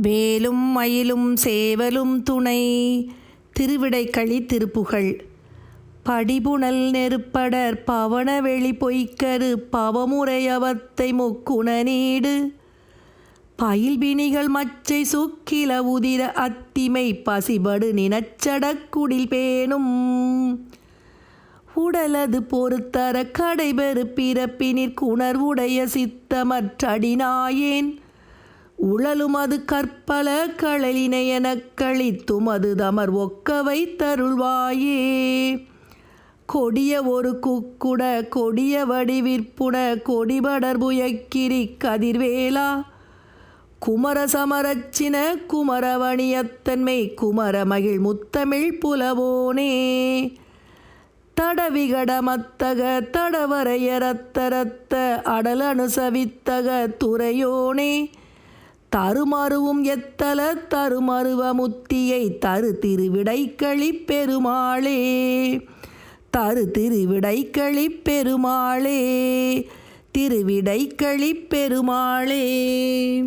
வேலும் மயிலும் சேவலும் துணை. திருவிடைக்களி திருப்புகழ். படிபுணல் நெருப்படர் பவனவெளி பொய்க்கரு பவமுறையவத்தை முக்குண நீடு. பயில்வினிகள் மச்சை சுக்கில உதிர அத்திமை பசிபடு நினச்சடக்குடில் பேணும். உடலது பொறுத்தர கடைபெறு பிறப்பினிற் குணர்வுடைய சித்தமற்றடினாயேன். உழலுமது கற்பல களலினையெனக் களித்துமது தமர் ஒக்கவை தருள்வாயே. கொடிய ஒரு குக்குட கொடிய வடிவிற்புட கொடிபடர் புயக்கிரி கதிர்வேலா. குமர சமரச்சின குமரவணியத்தன்மை குமர மகிழ் முத்தமிழ் புலவோனே. தடவிகடமத்தக தடவரையரத்தரத்த அடலனுசவித்தக துறையோனே. தருமருவும் எத்தல தருமருவ முத்தியை தரு திருவிடைக்களி பெருமாளே. தரு திருவிடைக்களி பெருமாளே. திருவிடைக்களி பெருமாளே.